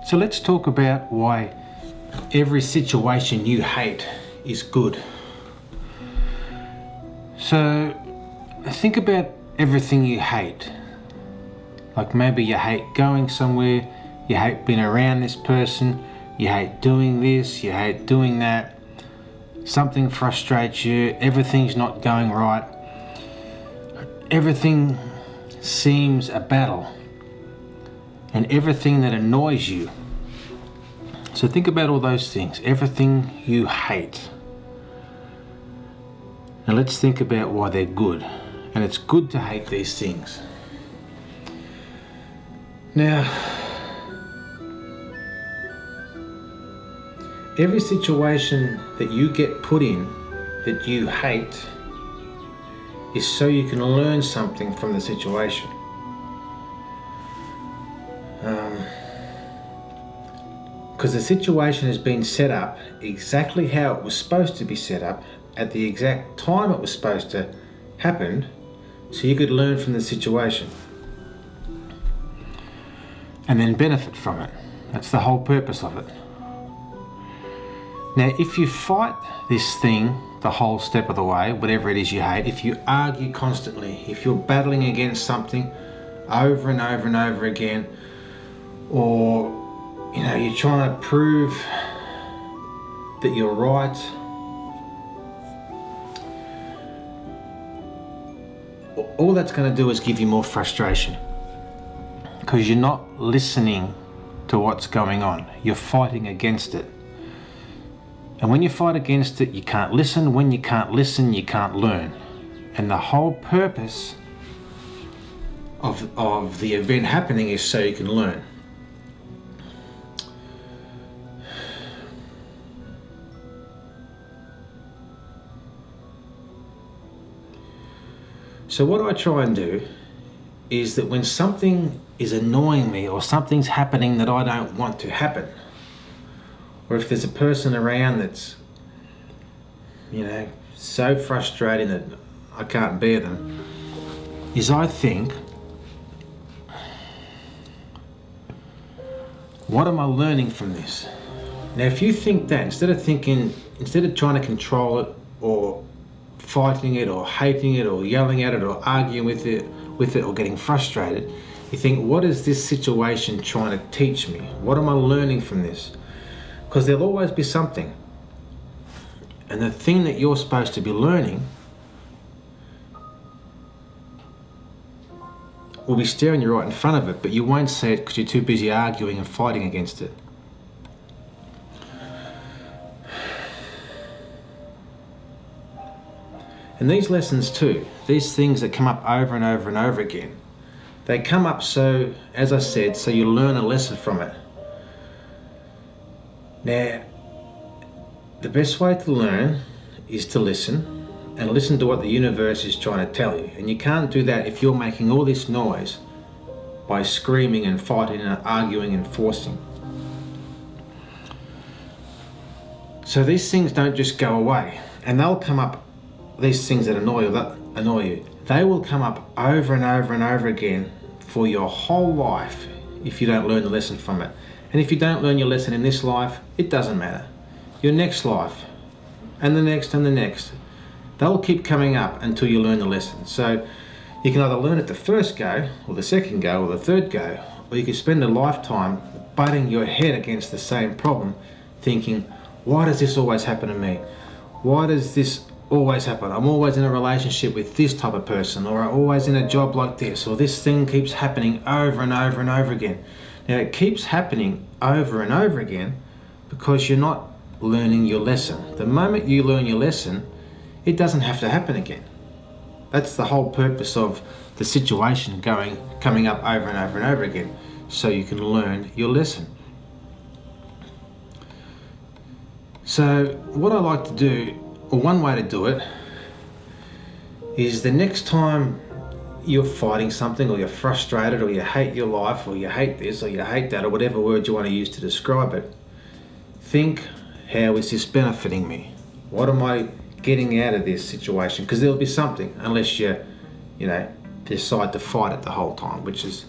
So let's talk about why every situation you hate is good. So think about everything you hate. Like maybe you hate going somewhere, you hate being around this person, you hate doing this, you hate doing that. Something frustrates you, everything's not going right. Everything seems a battle. And everything that annoys you. So think about all those things, everything you hate. Now let's think about why they're good. And it's good to hate these things. Now, every situation that you get put in that you hate is so you can learn something from the situation. Because the situation has been set up exactly how it was supposed to be set up at the exact time it was supposed to happen, so you could learn from the situation and then benefit from it. That's the whole purpose of it. Now, if you fight this thing the whole step of the way, whatever it is you hate, if you argue constantly, if you're battling against something over and over and over again, or you're trying to prove that you're right, all that's going to do is give you more frustration because you're not listening to what's going on. You're fighting against it. And when you fight against it, you can't listen. When you can't listen, you can't learn. And the whole purpose of the event happening is so you can learn. So what I try and do is that when something is annoying me or something's happening that I don't want to happen, or if there's a person around that's, so frustrating that I can't bear them, is I think, what am I learning from this? Now, if you think that, instead of trying to control it or fighting it or hating it or yelling at it or arguing with it or getting frustrated, you think, what is this situation trying to teach me? What am I learning from this? Because there'll always be something. And the thing that you're supposed to be learning will be staring you right in front of it, but you won't see it because you're too busy arguing and fighting against it. And these lessons too, these things that come up over and over and over again, they come up so, as I said, so you learn a lesson from it. Now, the best way to learn is to listen and listen to what the universe is trying to tell you. And you can't do that if you're making all this noise by screaming and fighting and arguing and forcing. So these things don't just go away, and they'll come up. These things that annoy you, they will come up over and over and over again for your whole life if you don't learn the lesson from it. And if you don't learn your lesson in this life, it doesn't matter. Your next life, and the next and the next, they'll keep coming up until you learn the lesson. So you can either learn it the first go, or the second go, or the third go, or you can spend a lifetime butting your head against the same problem, thinking, why does this always happen to me? Why does this always happen? I'm always in a relationship with this type of person, or I'm always in a job like this, or this thing keeps happening over and over and over again. Now, it keeps happening over and over again because you're not learning your lesson. The moment you learn your lesson, it doesn't have to happen again. That's the whole purpose of the situation coming up over and over and over again, so you can learn your lesson. So what I like to do, or one way to do it, is the next time you're fighting something, or you're frustrated, or you hate your life, or you hate this, or you hate that, or whatever word you want to use to describe it, think, how is this benefiting me? What am I getting out of this situation? Because there'll be something, unless you decide to fight it the whole time, which is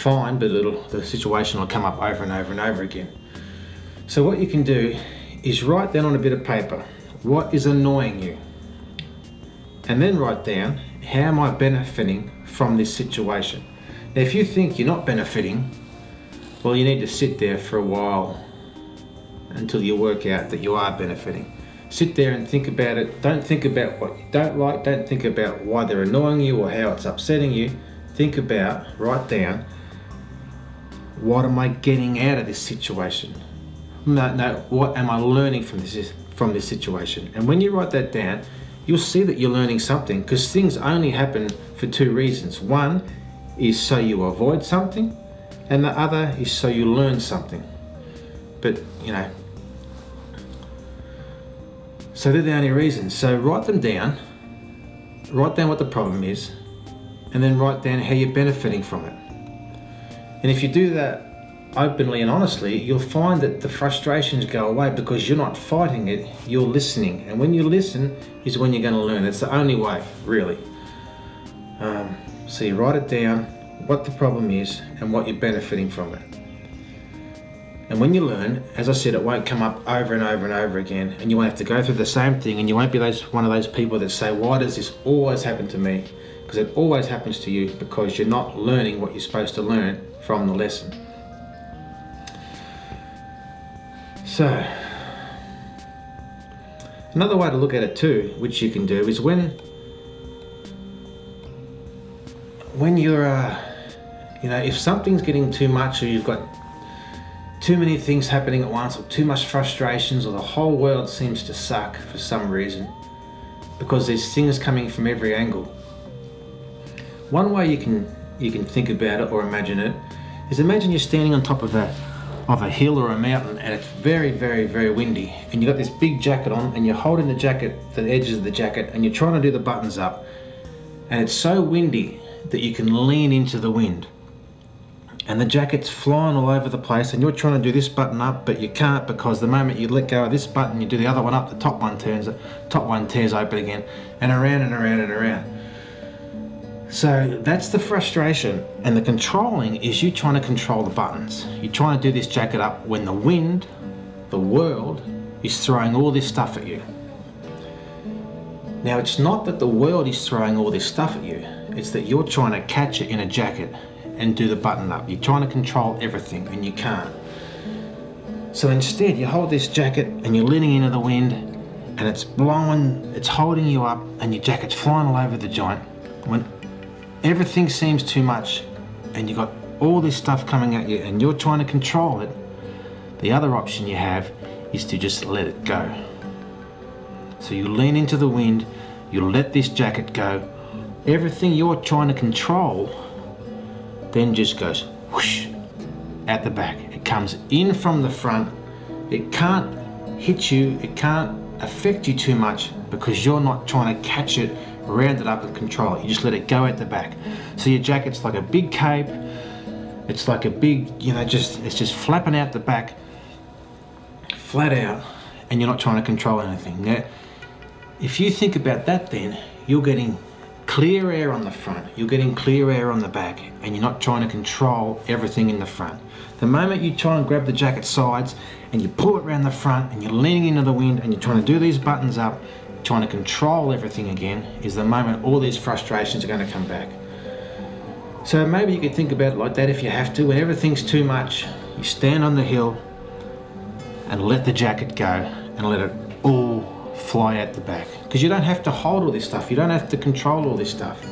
fine, but the situation will come up over and over and over again. So what you can do is write down on a bit of paper what is annoying you, and then write down, how am I benefiting from this situation? Now, if you think you're not benefiting, well, you need to sit there for a while until you work out that you are benefiting. Sit there and think about it. Don't think about what you don't like. Don't think about why they're annoying you or how it's upsetting you. Think about, write down, what am I getting out of this situation? No, what am I learning from this situation? And when you write that down, you'll see that you're learning something, because things only happen for two reasons. One is so you avoid something, and the other is so you learn something. But, so they're the only reasons. So write them down, write down what the problem is, and then write down how you're benefiting from it. And if you do that openly and honestly, you'll find that the frustrations go away, because you're not fighting it, you're listening. And when you listen is when you're going to learn. It's the only way, really. So you write it down, what the problem is and what you're benefiting from it. And when you learn, as I said, it won't come up over and over and over again, and you won't have to go through the same thing, and you won't be one of those people that say, why does this always happen to me? Because it always happens to you because you're not learning what you're supposed to learn from the lesson. So, another way to look at it too, which you can do, is when you're, if something's getting too much, or you've got too many things happening at once, or too much frustrations, or the whole world seems to suck for some reason, because there's things coming from every angle. One way you can think about it or imagine it is, imagine you're standing on top of a hill or a mountain, and it's very, very, very windy, and you've got this big jacket on, and you're holding the jacket, the edges of the jacket, and you're trying to do the buttons up, and it's so windy that you can lean into the wind, and the jacket's flying all over the place, and you're trying to do this button up, but you can't, because the moment you let go of this button, you do the other one up, the top one tears open again, and around and around and around. So that's the frustration, and the controlling is you trying to control the buttons. You're trying to do this jacket up when the wind, the world, is throwing all this stuff at you. Now, it's not that the world is throwing all this stuff at you, it's that you're trying to catch it in a jacket and do the button up. You're trying to control everything, and you can't. So instead, you hold this jacket and you're leaning into the wind, and it's blowing, it's holding you up, and your jacket's flying all over the joint. When everything seems too much and you've got all this stuff coming at you and you're trying to control it, the other option you have is to just let it go. So you lean into the wind, you let this jacket go, everything you're trying to control then just goes whoosh out the back. It comes in from the front. It can't hit you, it can't affect you too much, because you're not trying to catch it, round it up and control it. You just let it go at the back. So your jacket's like a big cape. It's like a big, it's just flapping out the back, flat out, and you're not trying to control anything. Now, if you think about that, then you're getting clear air on the front, you're getting clear air on the back, and you're not trying to control everything in the front. The moment you try and grab the jacket sides and you pull it around the front and you're leaning into the wind and you're trying to do these buttons up, trying to control everything again, is the moment all these frustrations are going to come back. So maybe you could think about it like that if you have to. When everything's too much, you stand on the hill and let the jacket go and let it all fly out the back. Because you don't have to hold all this stuff, you don't have to control all this stuff.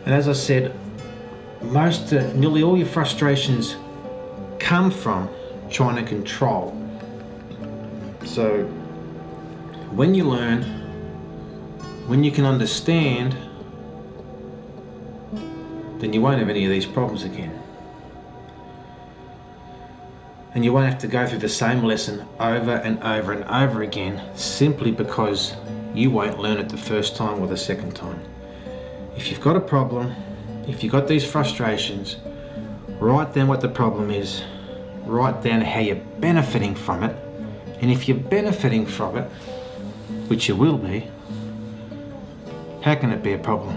And as I said, nearly all your frustrations come from trying to control. So when you learn, when you can understand, then you won't have any of these problems again. And you won't have to go through the same lesson over and over and over again, simply because you won't learn it the first time or the second time. If you've got a problem, if you've got these frustrations, write down what the problem is, write down how you're benefiting from it, and if you're benefiting from it, which you will be, how can it be a problem?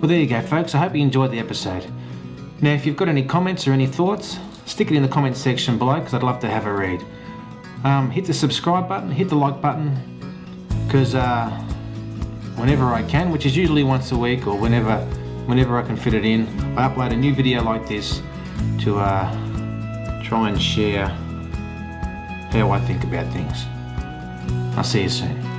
Well, there you go, folks. I hope you enjoyed the episode. Now, if you've got any comments or any thoughts, stick it in the comments section below because I'd love to have a read. Hit the subscribe button, hit the like button, because whenever I can, which is usually once a week or whenever I can fit it in, I upload a new video like this to try and share how I think about things. I'll see you soon.